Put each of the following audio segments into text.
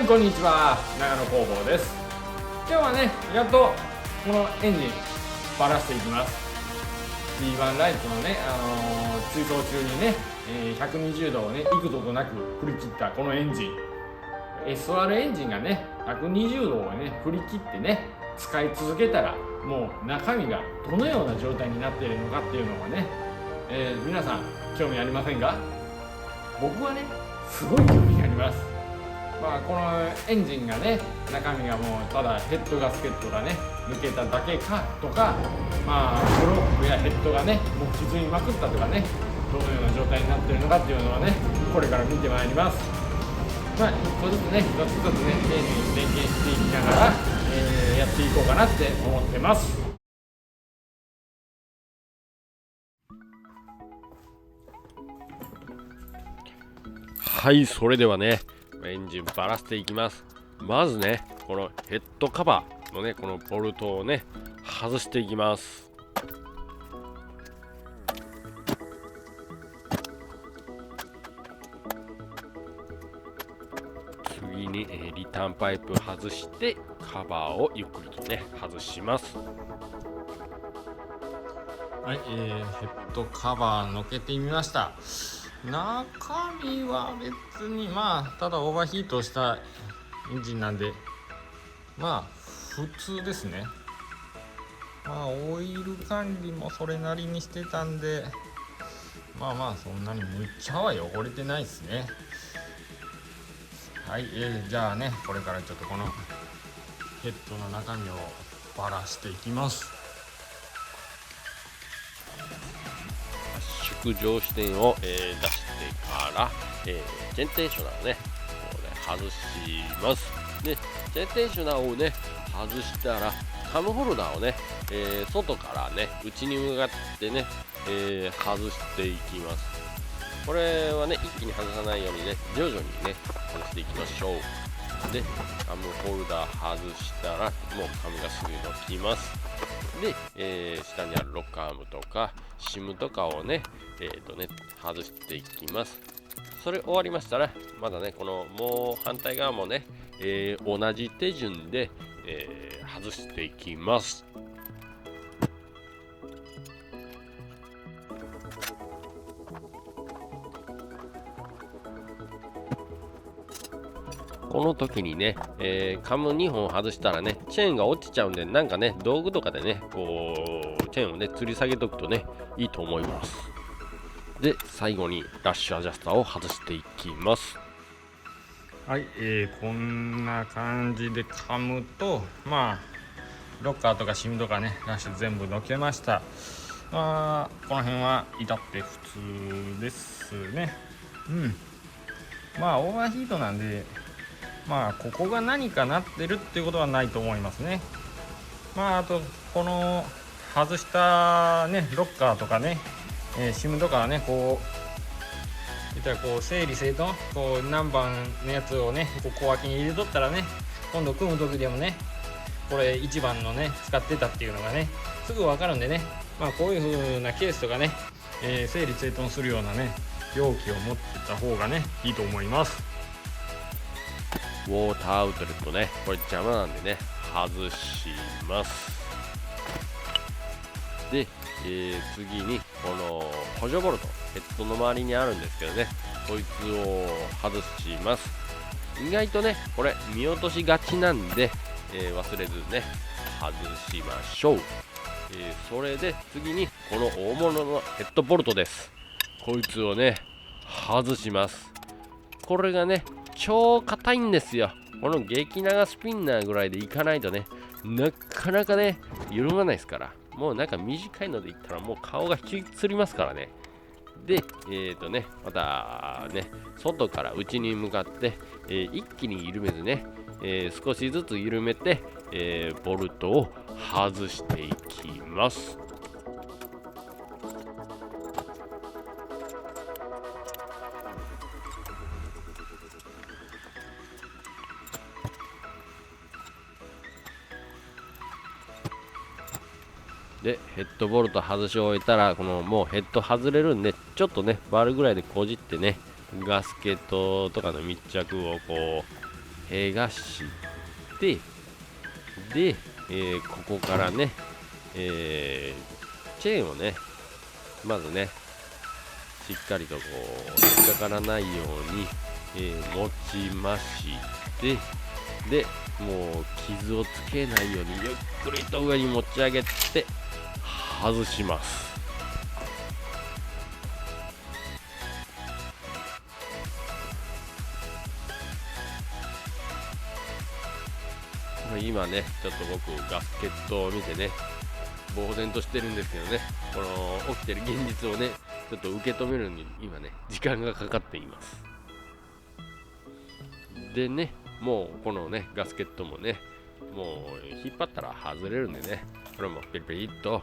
、こんにちは。長野工房です。今日はね、やっとこのエンジンバラしていきます。 B1 ライトのね、追走中にね、120度をね幾度となく振り切ったこのエンジン、 SR エンジンがね120度をね振り切ってね使い続けたら、もう中身がどのような状態になっているのかっていうのがね、皆さん興味ありませんか？僕はねすごい興味があります。このエンジンがね、中身がもうただヘッドガスケットがね抜けただけかとか、ブロックやヘッドがねもう傷みまくったとかね、どのような状態になっているのかっていうのはね、これから見てまいります。一個ずつね、一つずつね、丁寧に点検していきながら、やっていこうかなって思ってます。はい、それではね、エンジンばらしていきます。まずね、このヘッドカバーのね、このボルトをね、外していきます。次に、リターンパイプ外してカバーをゆっくりとね外します。はい、ヘッドカバーのけてみました。中身は別にただオーバーヒートしたエンジンなんで普通ですね。オイル管理もそれなりにしてたんで、そんなにむっちゃは汚れてないですね。はい、じゃあね、これからちょっとこのヘッドの中身をバラしていきます。圧縮上視点を、出してから、ジェンテーショナーをねこうね外します。でジェンテーショナーをね外したらカムホルダーをね、外からね内に向かってね、外していきます。これはね一気に外さないようにね徐々にね外していきましょう。でカムホルダー外したらもう紙がすぐ伸びます。で、下にあるロッカーアームとかシムとかをね外していきます。それ終わりましたらまだねこのもう反対側もね、同じ手順で、外していきます。この時にね、カム2本外したらねチェーンが落ちちゃうんで、なんかね道具とかでねこうチェーンをね吊り下げとくとねいいと思います。で最後にラッシュアジャスターを外していきます。はい、こんな感じでカムとロッカーとかシムとかねラッシュ全部のけました。この辺は至って普通ですね。オーバーヒートなんでここが何かなってるっていうことはないと思いますね。あとこの外したねロッカーとかね、シムとかはねこう言ったらこう整理整頓こう何番のやつをね小脇に入れとったらね、今度組む時でもねこれ1番のね使ってたっていうのがねすぐ分かるんでね、こういう風なケースとかね、整理整頓するようなね容器を持ってた方がねいいと思います。ウォーターアウトレットねこれ邪魔なんでね外します。で、次にこの補助ボルトヘッドの周りにあるんですけどね、こいつを外します。意外とねこれ見落としがちなんで、忘れずね外しましょう。それで次にこの大物のヘッドボルトです。こいつをね外します。これがね超硬いんですよ。この激長スピンナーぐらいでいかないとねなかなかね緩まないですから、もうなんか短いのでいったらもう顔が引きつりますからね。でまたね外から内に向かって、一気に緩めずね、少しずつ緩めて、ボルトを外していきます。でヘッドボルト外し終えたらこのもうヘッド外れるんで、ちょっとねバルぐらいでこじってねガスケットとかの密着をこう剥がしてで、ここからね、チェーンをねまずねしっかりとこう引っかからないように、持ちましてでもう傷をつけないようにゆっくりと上に持ち上げて外します。今ねちょっと僕ガスケットを見てね呆然としてるんですけどね、この起きてる現実をねちょっと受け止めるのに今ね時間がかかっています。でねもうこのねガスケットもねもう引っ張ったら外れるんでね、これもペリペリっと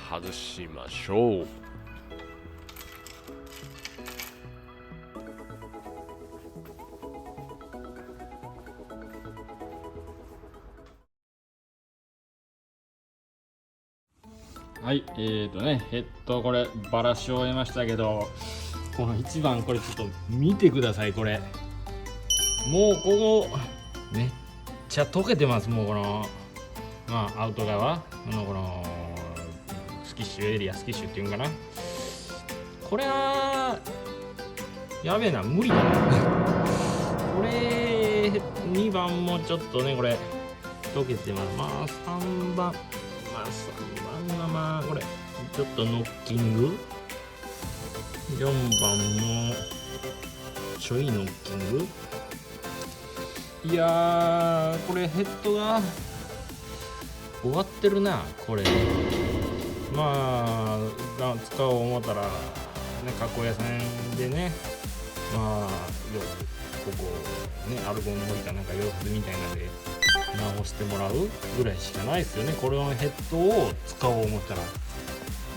外しましょう。はい、ヘッドこれバラし終えましたけど、この1番これちょっと見てください。これもうここめっちゃ溶けてます。もうこのアウト側のこのスキッシュエリア、スキッシュっていうんかな、これはやべえな、無理だなこれ2番もちょっとねこれ溶けてます。3番これちょっとノッキング、4番もちょいノッキング。いやーこれヘッドが終わってるな。これ使おう思ったらね加工屋さんでねここねアルゴンモリかなんか洋服みたいなので直してもらうぐらいしかないですよね。これのヘッドを使おう思ったら。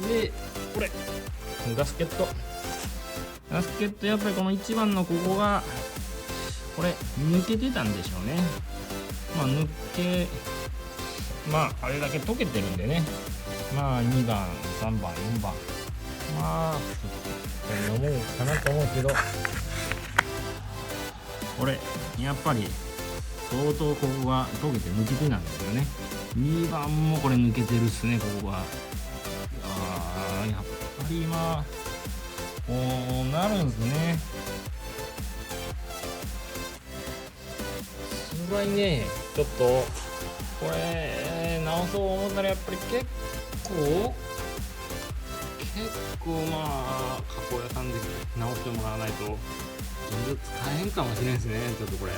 でこれガスケットやっぱりこの1番のここがこれ抜けてたんでしょうね。あれだけ溶けてるんでね、2番3番4番こんなもんかなと思うけど、これやっぱり相当ここが溶けて抜けてなんですよね。2番もこれ抜けてるっすね。ここがやっぱりこうなるんですね。すごいね。ちょっとこれ直そう思ったらやっぱり結構加工屋さんで直してもらわないと全然使えんかもしれんですね。ちょっとこれ